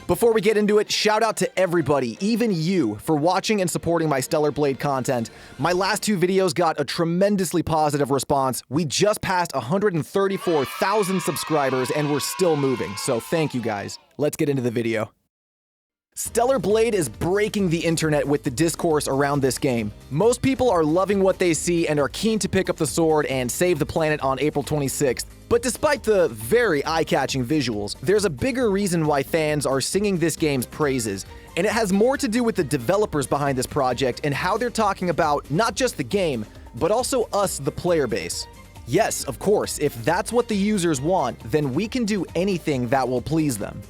Before we get into it, shout out to everybody, even you, for watching and supporting my Stellar Blade content. My last 2 videos got a tremendously positive response. We just passed 134,000 subscribers and we're still moving, so thank you guys. Let's get into the video. Stellar Blade is breaking the internet with the discourse around this game. Most people are loving what they see and are keen to pick up the sword and save the planet on April 26th. But despite the very eye-catching visuals, there's a bigger reason why fans are singing this game's praises, and it has more to do with the developers behind this project and how they're talking about not just the game, but also us, the player base. Yes, of course, if that's what the users want, then we can do anything that will please them.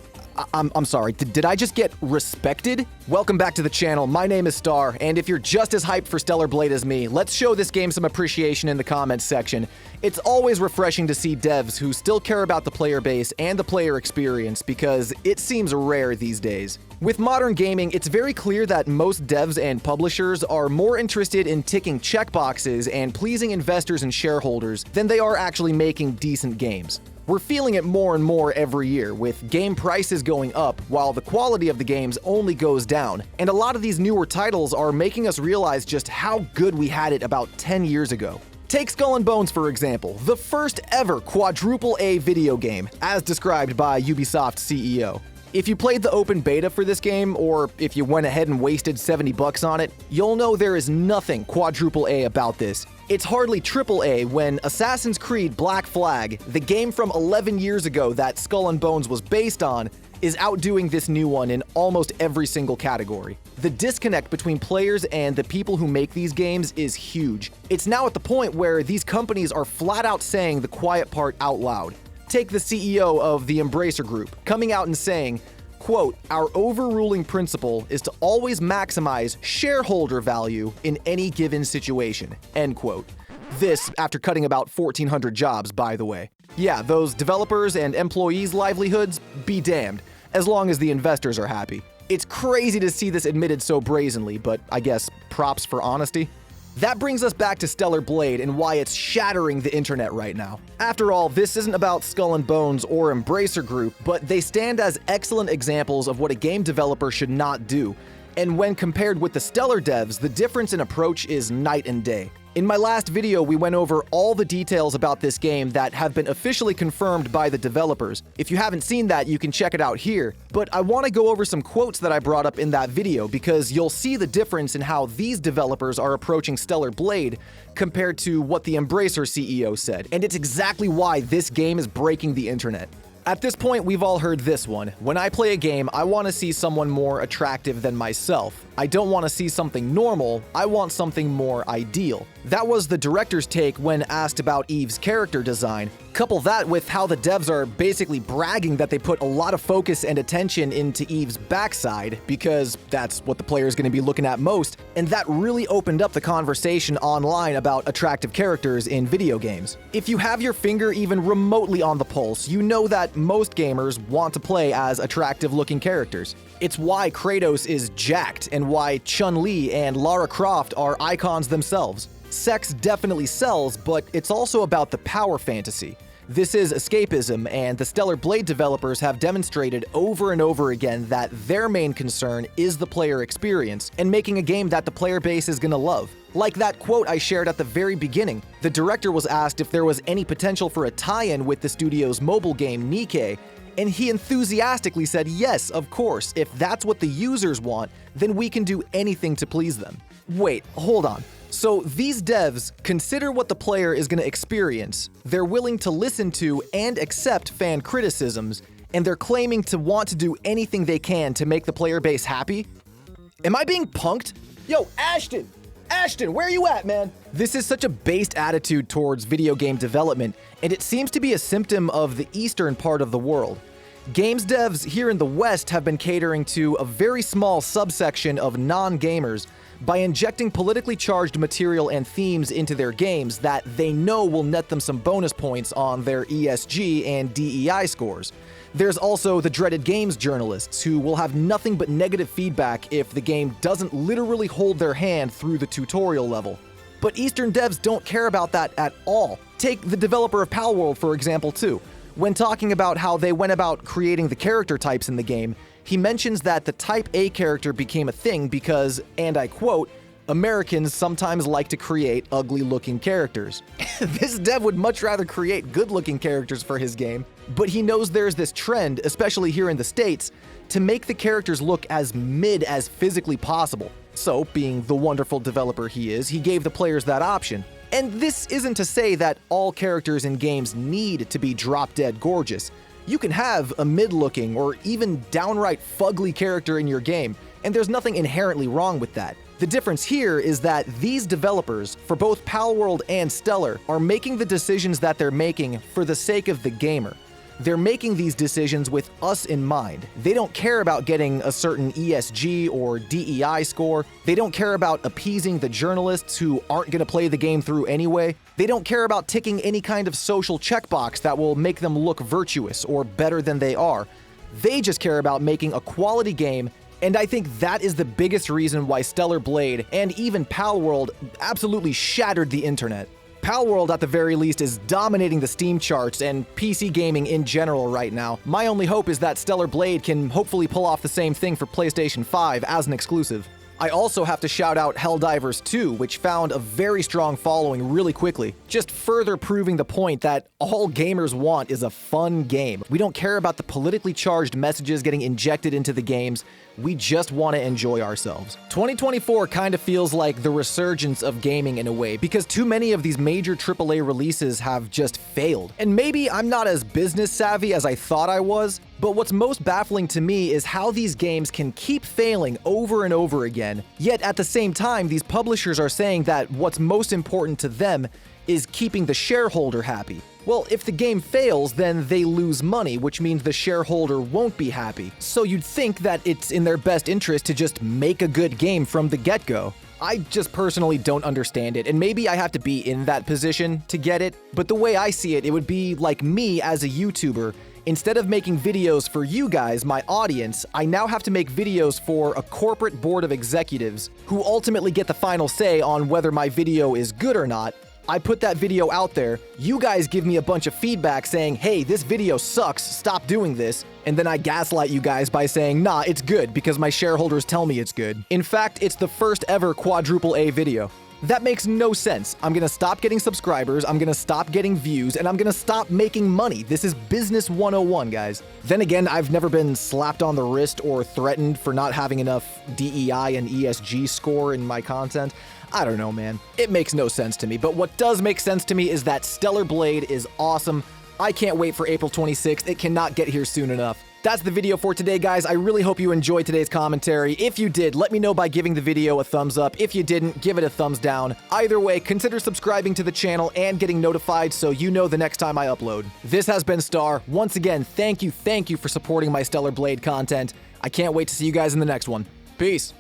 I'm sorry, did I just get respected? Welcome back to the channel, my name is Star, and if you're just as hyped for Stellar Blade as me, let's show this game some appreciation in the comments section. It's always refreshing to see devs who still care about the player base and the player experience, because it seems rare these days. With modern gaming, it's very clear that most devs and publishers are more interested in ticking checkboxes and pleasing investors and shareholders than they are actually making decent games. We're feeling it more and more every year, with game prices going up while the quality of the games only goes down, and a lot of these newer titles are making us realize just how good we had it about 10 years ago. Take Skull and Bones for example, the first ever quadruple A video game, as described by Ubisoft's CEO. If you played the open beta for this game, or if you went ahead and wasted $70 on it, you'll know there is nothing quadruple A about this. It's hardly AAA when Assassin's Creed Black Flag, the game from 11 years ago that Skull and Bones was based on, is outdoing this new one in almost every single category. The disconnect between players and the people who make these games is huge. It's now at the point where these companies are flat out saying the quiet part out loud. Take the CEO of the Embracer Group coming out and saying, quote, "Our overruling principle is to always maximize shareholder value in any given situation," end quote. This after cutting about 1,400 jobs, by the way. Yeah, those developers and employees' livelihoods, be damned, as long as the investors are happy. It's crazy to see this admitted so brazenly, but I guess props for honesty. That brings us back to Stellar Blade and why it's shattering the internet right now. After all, this isn't about Skull and Bones or Embracer Group, but they stand as excellent examples of what a game developer should not do. And when compared with the Stellar devs, the difference in approach is night and day. In my last video, we went over all the details about this game that have been officially confirmed by the developers. If you haven't seen that, you can check it out here. But I want to go over some quotes that I brought up in that video because you'll see the difference in how these developers are approaching Stellar Blade compared to what the Embracer CEO said. And it's exactly why this game is breaking the internet. At this point, we've all heard this one. When I play a game, I want to see someone more attractive than myself. I don't want to see something normal, I want something more ideal. That was the director's take when asked about Eve's character design. Couple that with how the devs are basically bragging that they put a lot of focus and attention into Eve's backside, because that's what the player is going to be looking at most, and that really opened up the conversation online about attractive characters in video games. If you have your finger even remotely on the pulse, you know that most gamers want to play as attractive-looking characters. It's why Kratos is jacked and why Chun-Li and Lara Croft are icons themselves. Sex definitely sells, but it's also about the power fantasy. This is escapism, and the Stellar Blade developers have demonstrated over and over again that their main concern is the player experience and making a game that the player base is gonna love. Like that quote I shared at the very beginning, the director was asked if there was any potential for a tie-in with the studio's mobile game Nikke, and he enthusiastically said yes, of course, if that's what the users want, then we can do anything to please them. Wait, hold on. So these devs consider what the player is going to experience, they're willing to listen to and accept fan criticisms, and they're claiming to want to do anything they can to make the player base happy? Am I being punked? Yo, Ashton, where you at, man? This is such a based attitude towards video game development, and it seems to be a symptom of the eastern part of the world. Games devs here in the West have been catering to a very small subsection of non-gamers by injecting politically charged material and themes into their games that they know will net them some bonus points on their ESG and DEI scores. There's also the dreaded games journalists who will have nothing but negative feedback if the game doesn't literally hold their hand through the tutorial level. But Eastern devs don't care about that at all. Take the developer of Palworld, for example, too. When talking about how they went about creating the character types in the game, he mentions that the Type A character became a thing because, and I quote, Americans sometimes like to create ugly-looking characters. This dev would much rather create good-looking characters for his game, but he knows there's this trend, especially here in the States, to make the characters look as mid as physically possible. So, being the wonderful developer he is, he gave the players that option. And this isn't to say that all characters in games need to be drop-dead gorgeous. You can have a mid-looking or even downright fugly character in your game, and there's nothing inherently wrong with that. The difference here is that these developers, for both Palworld and Stellar, are making the decisions that they're making for the sake of the gamer. They're making these decisions with us in mind. They don't care about getting a certain ESG or DEI score. They don't care about appeasing the journalists who aren't going to play the game through anyway. They don't care about ticking any kind of social checkbox that will make them look virtuous or better than they are. They just care about making a quality game, and I think that is the biggest reason why Stellar Blade and even Palworld absolutely shattered the internet. Palworld, at the very least, is dominating the Steam charts and PC gaming in general right now. My only hope is that Stellar Blade can hopefully pull off the same thing for PlayStation 5 as an exclusive. I also have to shout out Helldivers 2, which found a very strong following really quickly, just further proving the point that all gamers want is a fun game. We don't care about the politically charged messages getting injected into the games, we just want to enjoy ourselves. 2024 kind of feels like the resurgence of gaming in a way, because too many of these major AAA releases have just failed. And maybe I'm not as business savvy as I thought I was, but what's most baffling to me is how these games can keep failing over and over again, yet at the same time these publishers are saying that what's most important to them is keeping the shareholder happy. Well, if the game fails, then they lose money, which means the shareholder won't be happy. So you'd think that it's in their best interest to just make a good game from the get-go. I just personally don't understand it, and maybe I have to be in that position to get it, but the way I see it, it would be like me as a YouTuber. Instead of making videos for you guys, my audience, I now have to make videos for a corporate board of executives who ultimately get the final say on whether my video is good or not. I put that video out there, you guys give me a bunch of feedback saying, hey, this video sucks, stop doing this, and then I gaslight you guys by saying, nah, it's good because my shareholders tell me it's good. In fact, it's the first ever quadruple A video. That makes no sense. I'm gonna stop getting subscribers, I'm gonna stop getting views, and I'm gonna stop making money. This is business 101, guys. Then again, I've never been slapped on the wrist or threatened for not having enough DEI and ESG score in my content. I don't know, man. It makes no sense to me, but what does make sense to me is that Stellar Blade is awesome. I can't wait for April 26th. It cannot get here soon enough. That's the video for today, guys. I really hope you enjoyed today's commentary. If you did, let me know by giving the video a thumbs up. If you didn't, give it a thumbs down. Either way, consider subscribing to the channel and getting notified so you know the next time I upload. This has been Star. Once again, thank you for supporting my Stellar Blade content. I can't wait to see you guys in the next one. Peace.